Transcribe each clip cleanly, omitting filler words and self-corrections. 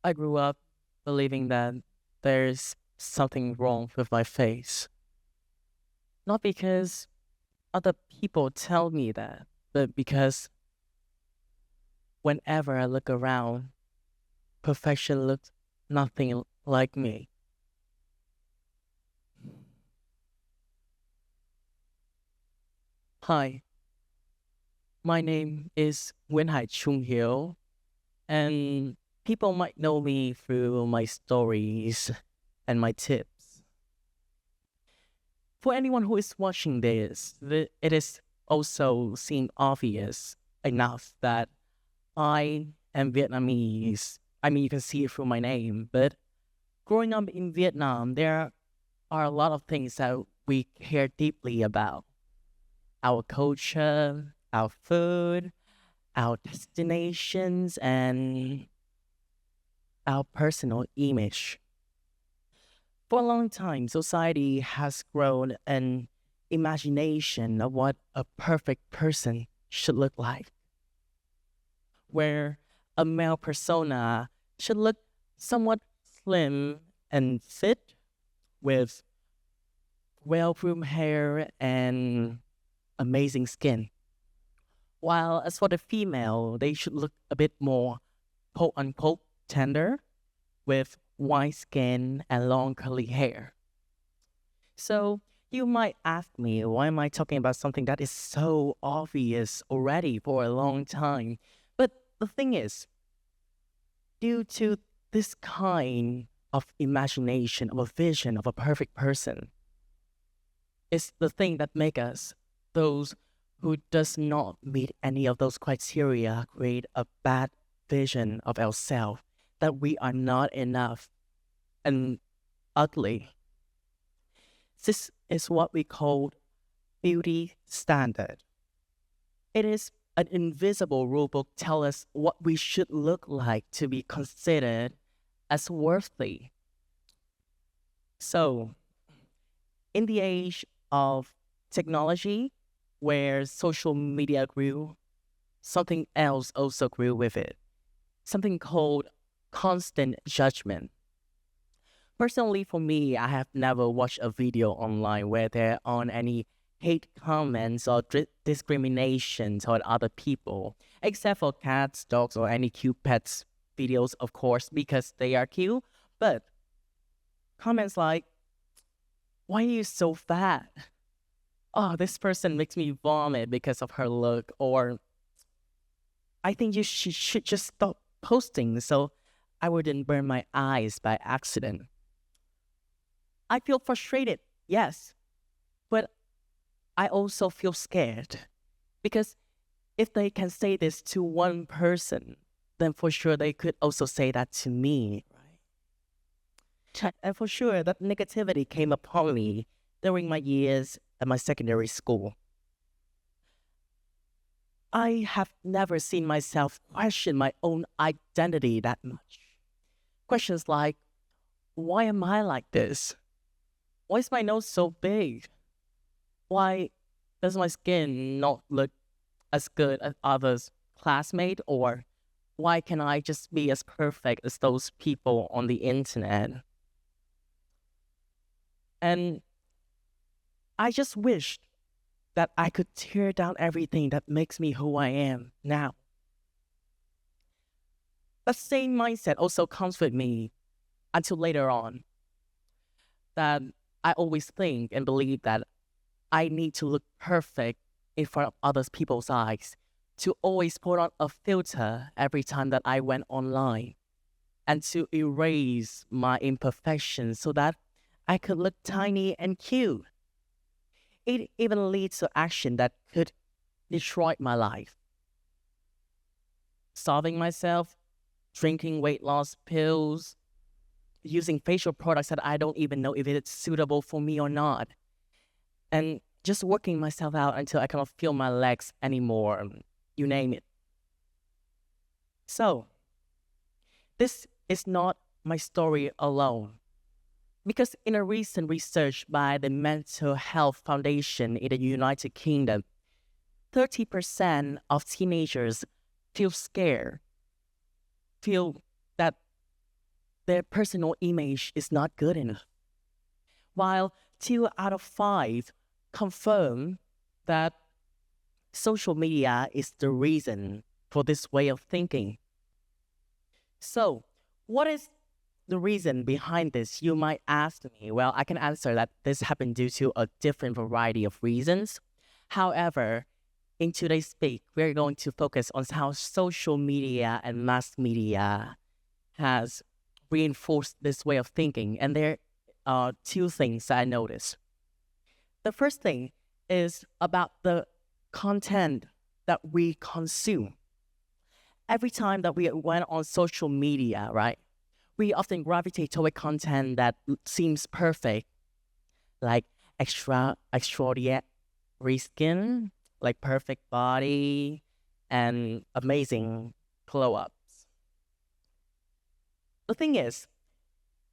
I grew up believing that there's something wrong with my face. Not because other people tell me that, but because whenever I look around, perfection looks nothing like me. Hi, my name is Nguyen Trung Hieu, and people might know me through my stories and my tips. For anyone who is watching this, it is also seem obvious enough that I am Vietnamese. I mean, you can see it through my name, but growing up in Vietnam, there are a lot of things that we care deeply about. Our culture, our food, our destinations, and our personal image. For a long time, society has grown an imagination of what a perfect person should look like, where a male persona should look somewhat slim and fit with well-groomed hair and amazing skin. While as for the female, they should look a bit more quote unquote tender with white skin and long curly hair. So you might ask me, why am I talking about something that is so obvious already for a long time? But the thing is, due to this kind of imagination, of a vision of a perfect person, is the thing that make us, those who does not meet any of those criteria, create a bad vision of ourselves, that we are not enough and ugly. This is what we call beauty standard. It is an invisible rulebook tell us what we should look like to be considered as worthy. So, in the age of technology, where social media grew, something else also grew with it. Something called constant judgment. Personally, for me, I have never watched a video online where there aren't any hate comments or discrimination toward other people, except for cats, dogs, or any cute pets videos, of course, because they are cute. But comments like, "Why are you so fat? Oh, this person makes me vomit because of her look," or "I think you should just stop posting so I wouldn't burn my eyes by accident." I feel frustrated, yes, but I also feel scared because if they can say this to one person, then for sure they could also say that to me, right? And for sure, that negativity came upon me during my years at my secondary school. I have never seen myself question my own identity that much. Questions like, why am I like this? Why is my nose so big? Why does my skin not look as good as others' classmates? Or why can I just be as perfect as those people on the internet? And I just wished that I could tear down everything that makes me who I am now. That same mindset also comes with me until later on, that I always think and believe that I need to look perfect in front of other people's eyes, to always put on a filter every time that I went online, and to erase my imperfections so that I could look tiny and cute. It even leads to action that could destroy my life. Starving myself, drinking weight loss pills, using facial products that I don't even know if it's suitable for me or not, and just working myself out until I cannot feel my legs anymore, you name it. So, this is not my story alone. Because in a recent research by the Mental Health Foundation in the United Kingdom, 30% of teenagers feel scared, feel that their personal image is not good enough. While 2 out of 5 confirm that social media is the reason for this way of thinking. So, what is the reason behind this? You might ask me. Well, I can answer that this happened due to a different variety of reasons. However, in today's speak, we're going to focus on how social media and mass media has reinforced this way of thinking. And there are 2 things that I noticed. The first thing is about the content that we consume. Every time that we went on social media, right, we often gravitate toward content that seems perfect, like extraordinary skin, like perfect body, and amazing glow-ups. The thing is,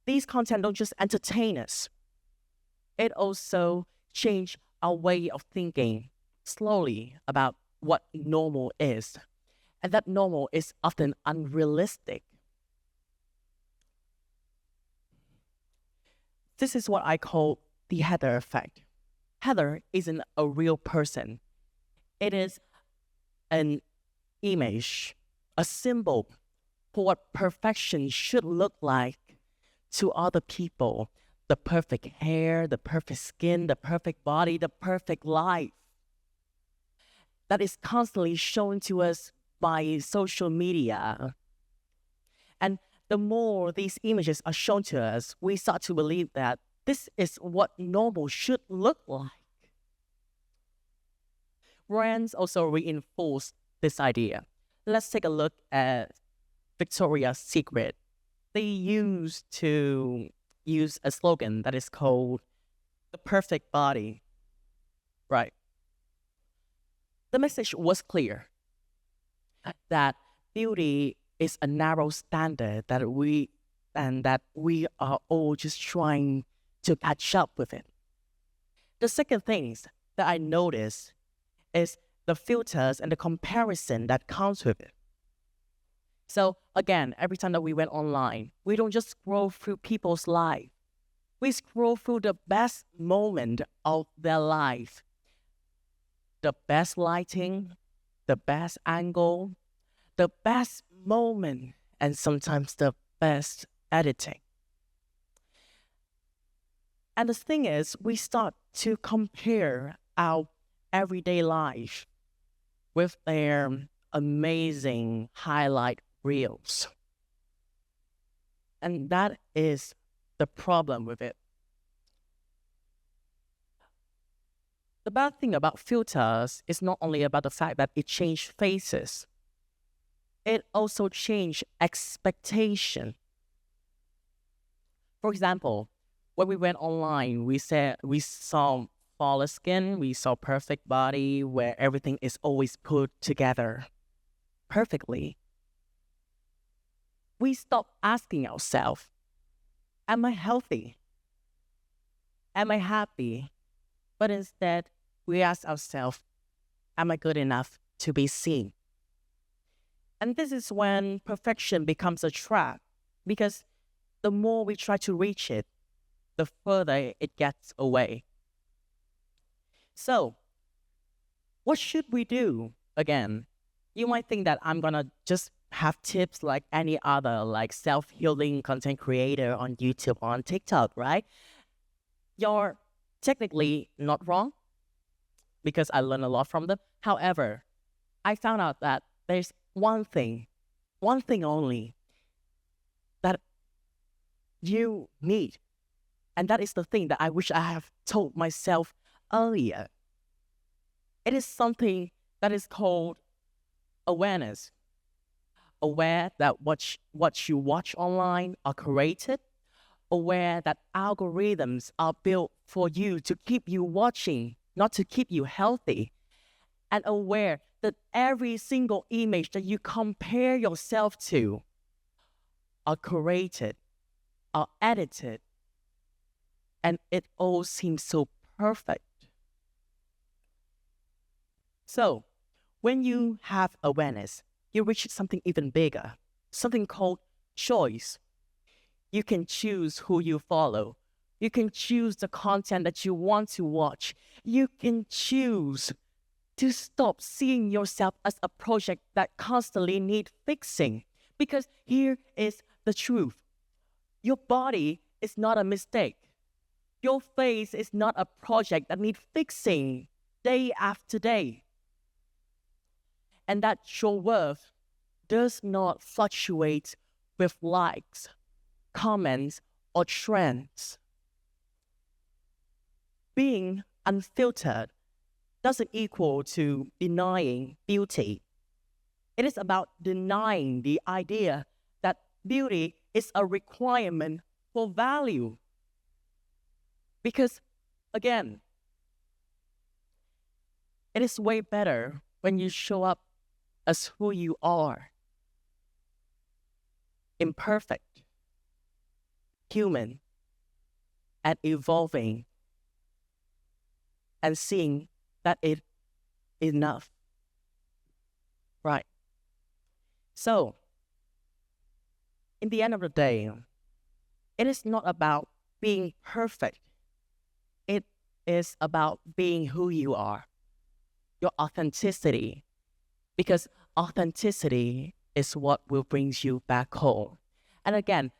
these content don't just entertain us. It also change our way of thinking slowly about what normal is. And that normal is often unrealistic. This is what I call the Heather effect. Heather isn't a real person. It is an image, a symbol for what perfection should look like to other people. The perfect hair, the perfect skin, the perfect body, the perfect life. That is constantly shown to us by social media. And the more these images are shown to us, we start to believe that this is what normal should look like. Brands also reinforce this idea. Let's take a look at Victoria's Secret. They used to use a slogan that is called the perfect body. Right. The message was clear that beauty is a narrow standard that we are all just trying to catch up with it. The second things that I noticed is the filters and the comparison that comes with it. So again, every time that we went online, we don't just scroll through people's life. We scroll through the best moment of their life. The best lighting, the best angle, the best moment, and sometimes the best editing. And the thing is, we start to compare our everyday life with their amazing highlight reels. And that is the problem with it. The bad thing about filters is not only about the fact that it changed faces, it also changed expectation. For example, when we went online, we saw flawless skin, we saw perfect body where everything is always put together perfectly. We stop asking ourselves, am I healthy? Am I happy? But instead, we ask ourselves, am I good enough to be seen? And this is when perfection becomes a trap, because the more we try to reach it, the further it gets away. So, what should we do? Again, you might think that I'm gonna just have tips like any other like self-healing content creator on YouTube or on TikTok, right? You're technically not wrong, because I learned a lot from them. However, I found out that there's one thing only that you need. And that is the thing that I wish I have told myself earlier. It is something that is called awareness. Aware that what you watch online are curated. Aware that algorithms are built for you to keep you watching, not to keep you healthy. And aware that every single image that you compare yourself to are curated, are edited, and it all seems so perfect. So, when you have awareness, you reach something even bigger, something called choice. You can choose who you follow. You can choose the content that you want to watch. You can choose to stop seeing yourself as a project that constantly needs fixing. Because here is the truth. Your body is not a mistake. Your face is not a project that needs fixing day after day. And that your worth does not fluctuate with likes, comments, or trends. Being unfiltered doesn't equal to denying beauty. It is about denying the idea that beauty is a requirement for value. Because, again, it is way better when you show up as who you are. Imperfect, human, and evolving, and seeing that it is enough. Right. So, in the end of the day, it is not about being perfect. It is about being who you are, your authenticity, because authenticity is what will bring you back home. And again,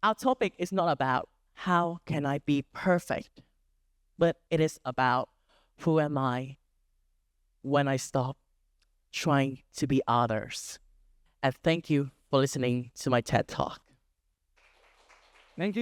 our topic is not about how can I be perfect, but it is about who am I when I stop trying to be others. And thank you for listening to my TED Talk.